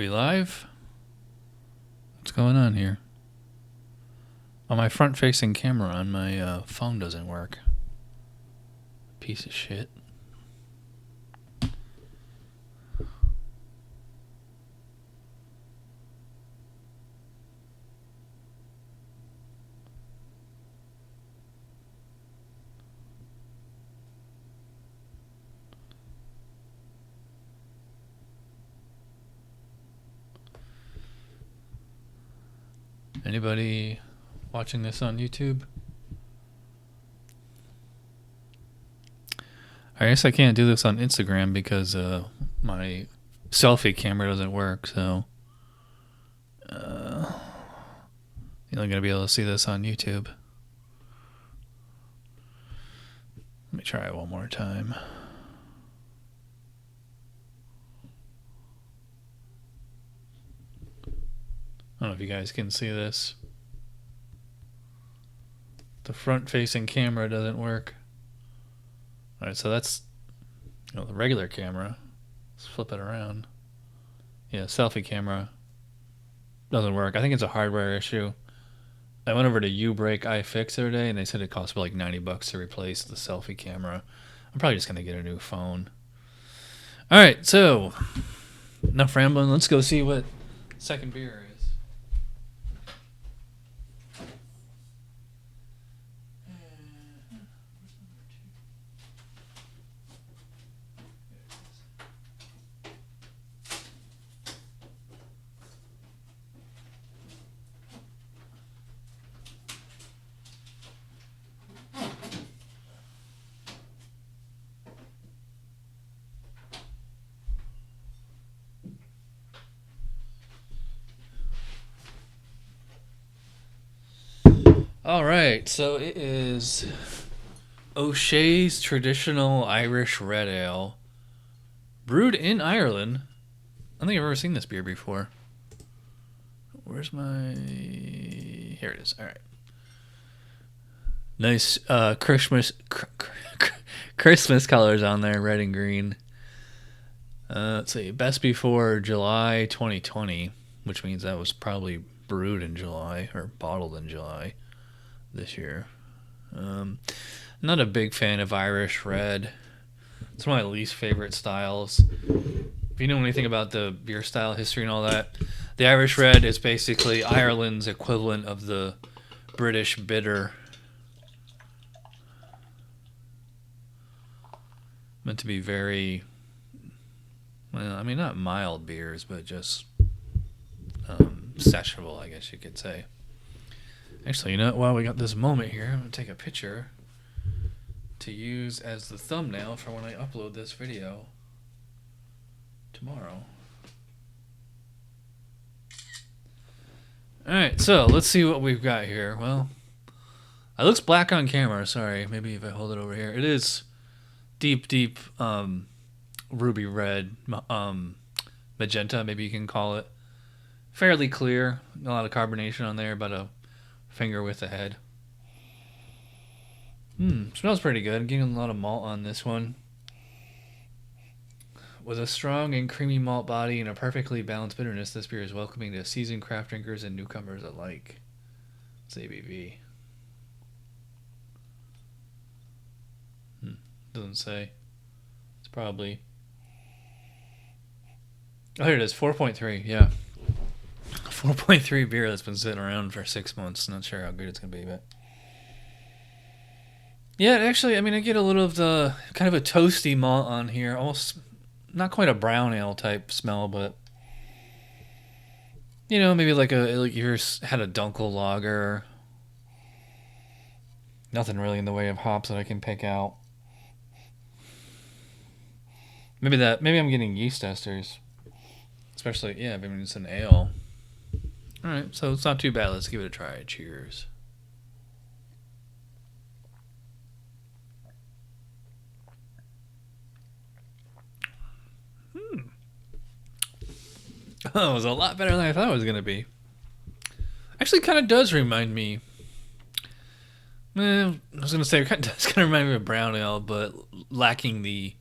we live? What's going on here? Oh, my front-facing camera on my phone doesn't work. Piece of shit. Anybody watching this on YouTube? I guess I can't do this on Instagram because my selfie camera doesn't work, so you're only going to be able to see this on YouTube. Let me try it one more time. I don't know if you guys can see this. The front-facing camera doesn't work. Alright, so that's the regular camera. Let's flip it around. Yeah, selfie camera doesn't work. I think it's a hardware issue. I went over to 𝗢𝗡𝗄𝒃 iFix the other day, and they said it cost like $90 to replace the selfie camera. I'm probably just going to get a new phone. Alright, so enough rambling. Let's go see what second beer is. Alright, so it is O'Shea's Traditional Irish Red Ale, brewed in Ireland. I don't think I've ever seen this beer before. Where's my... Here it is. Alright. Nice Christmas colors on there, red and green. Let's see, best before July 2020, which means that was probably brewed in July, or bottled in July. This year. Not a big fan of Irish Red. It's one of my least favorite styles. If you know anything about the beer style history and all that, the Irish Red is basically Ireland's equivalent of the British bitter. Meant to be very, well, I mean, not mild beers, but just sessionable, I guess you could say. Actually, you know what? While we got this moment here, I'm going to take a picture to use as the thumbnail for when I upload this video tomorrow. Alright, so let's see what we've got here. Well, it looks black on camera. Sorry, maybe if I hold it over here. It is deep ruby red, magenta, maybe you can call it. Fairly clear. A lot of carbonation on there, about a finger width ahead. Smells pretty good. Getting a lot of malt on this one. With a strong and creamy malt body and a perfectly balanced bitterness, this beer is welcoming to seasoned craft drinkers and newcomers alike. It's ABV. Doesn't say. It's probably... Oh, here it is. 4.3. Yeah. 4.3 beer that's been sitting around for 6 months. Not sure how good it's going to be, but... Yeah, actually, I mean, I get a little of the kind of a toasty malt on here. Almost not quite a brown ale type smell, but... You know, maybe like you had a Dunkel lager. Nothing really in the way of hops that I can pick out. Maybe I'm getting yeast esters. Especially, yeah, maybe it's an ale. Alright, so it's not too bad. Let's give it a try. Cheers. Oh, it was a lot better than I thought it was going to be. Actually, kind of does remind me... I was going to say, it does kind of remind me of brown ale, but lacking the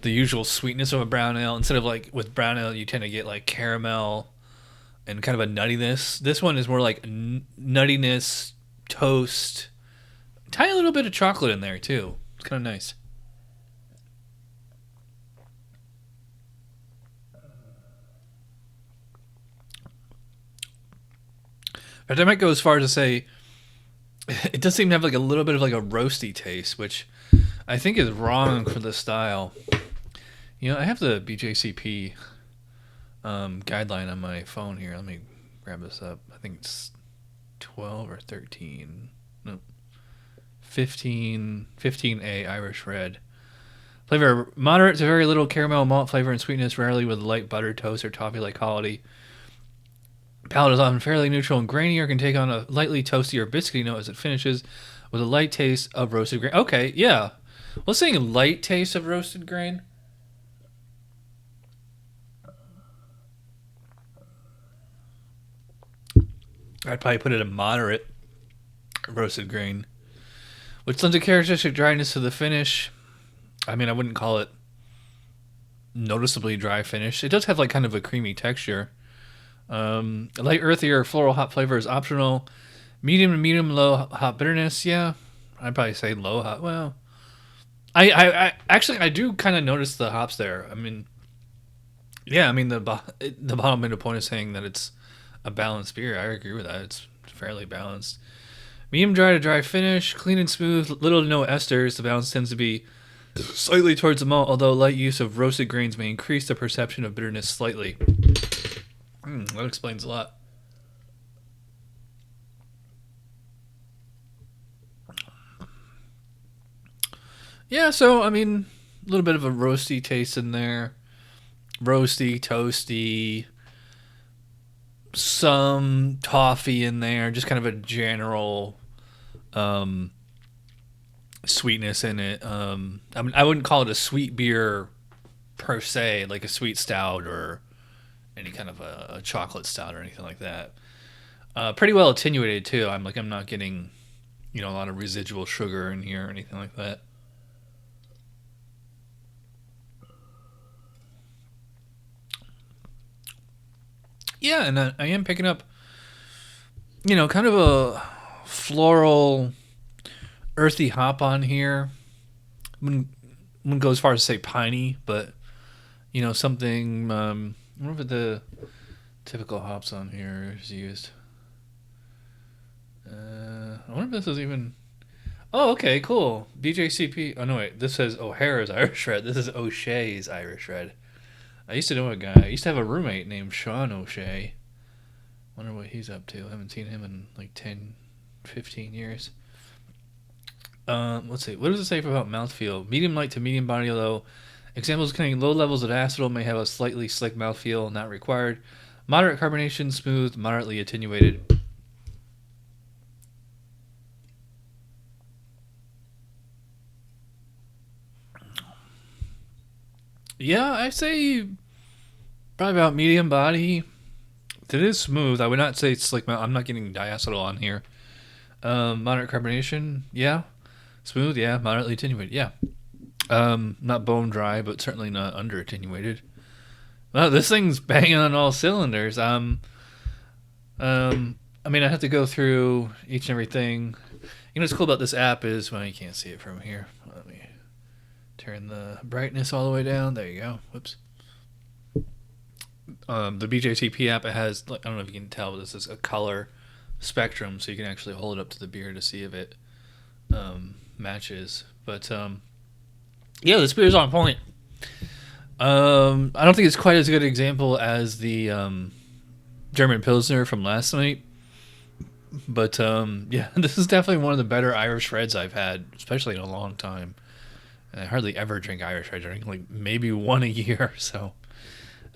the usual sweetness of a brown ale. Instead of like with brown ale, you tend to get like caramel and kind of a nuttiness. This one is more like nuttiness, toast, tiny little bit of chocolate in there too. It's kind of nice. But I might go as far as to say it does seem to have like a little bit of like a roasty taste, which I think is wrong for the style. You know, I have the BJCP guideline on my phone here. Let me grab this up. I think it's 12 or 13. No, 15A Irish Red. Flavor moderate to very little caramel, malt flavor, and sweetness, rarely with light butter, toast, or toffee-like quality. Palate is often fairly neutral and grainy, or can take on a lightly toasty or biscuity note as it finishes with a light taste of roasted grain. Okay, yeah. Let's say a light taste of roasted grain. I'd probably put it at moderate roasted grain, which lends a characteristic dryness to the finish. I mean, I wouldn't call it noticeably dry finish. It does have like kind of a creamy texture. A light earthy or floral hop flavor is optional. Medium to medium low hop bitterness. Yeah, I'd probably say low hop. Well, I actually I do kind of notice the hops there. I mean, yeah, I mean the bottom made a point of saying that it's a balanced beer. I agree with that. It's fairly balanced. Medium dry to dry finish, clean and smooth, little to no esters. The balance tends to be slightly towards the malt, although light use of roasted grains may increase the perception of bitterness slightly. That explains a lot. Yeah, so, I mean, a little bit of a roasty taste in there. Roasty, toasty, some toffee in there, just kind of a general sweetness in it. I mean, I wouldn't call it a sweet beer per se, like a sweet stout or any kind of a chocolate stout or anything like that. Pretty well attenuated too. I'm not getting, a lot of residual sugar in here or anything like that. Yeah, and I am picking up, kind of a floral, earthy hop on here. Wouldn't go as far as to say piney, but something. I wonder if the typical hops on here is used. I wonder if this is even. Oh, okay, cool. BJCP. Oh no, wait. This says O'Hara's Irish Red. This is O'Shea's Irish Red. I used to know a guy. I used to have a roommate named Sean O'Shea. Wonder what he's up to. I haven't seen him in like 10, 15 years. Let's see. What does it say about mouthfeel? Medium light to medium body low. Examples containing low levels of acetal may have a slightly slick mouthfeel, not required. Moderate carbonation, smooth, moderately attenuated. Yeah, I say probably about medium body. It is smooth. I would not say slick mouth. I'm not getting diacetyl on here. Moderate carbonation, yeah. Smooth, yeah. Moderately attenuated, yeah. Not bone dry, but certainly not under attenuated. Well, this thing's banging on all cylinders. I mean, I have to go through each and everything. What's cool about this app is, well, you can't see it from here. Let me turn the brightness all the way down. There you go. Whoops. The BJCP app, it has, I don't know if you can tell, but this is a color spectrum, so you can actually hold it up to the beer to see if it matches. But yeah, this beer is on point. I don't think it's quite as good an example as the German Pilsner from last night. But yeah, this is definitely one of the better Irish Reds I've had, especially in a long time. And I hardly ever drink Irish Reds. I drink like maybe one a year. So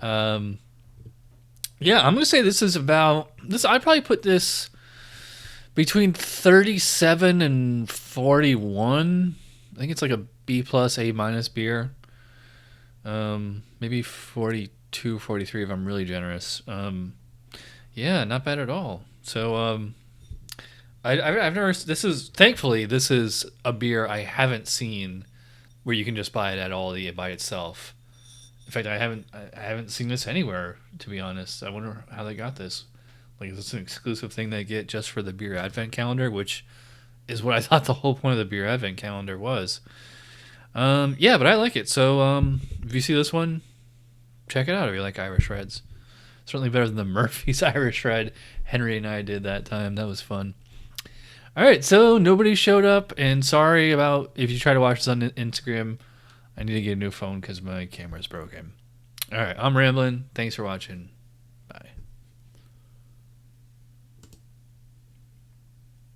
yeah, I'm going to say this is about this. I'd probably put this between 37 and 41. I think it's like a B plus, A minus beer. Maybe 42, 43 if I'm really generous. Yeah, not bad at all. So I've never. This is thankfully this is a beer I haven't seen where you can just buy it at Aldi by itself. In fact, I haven't seen this anywhere, to be honest. I wonder how they got this. Like, is this an exclusive thing they get just for the beer advent calendar, which is what I thought the whole point of the beer advent calendar was. Yeah, but I like it. So if you see this one, check it out if you like Irish Reds. Certainly better than the Murphy's Irish Red Henry and I did that time. That was fun. All right, so nobody showed up, and sorry about if you try to watch this on Instagram. I need to get a new phone because my camera's broken. All right, I'm rambling. Thanks for watching.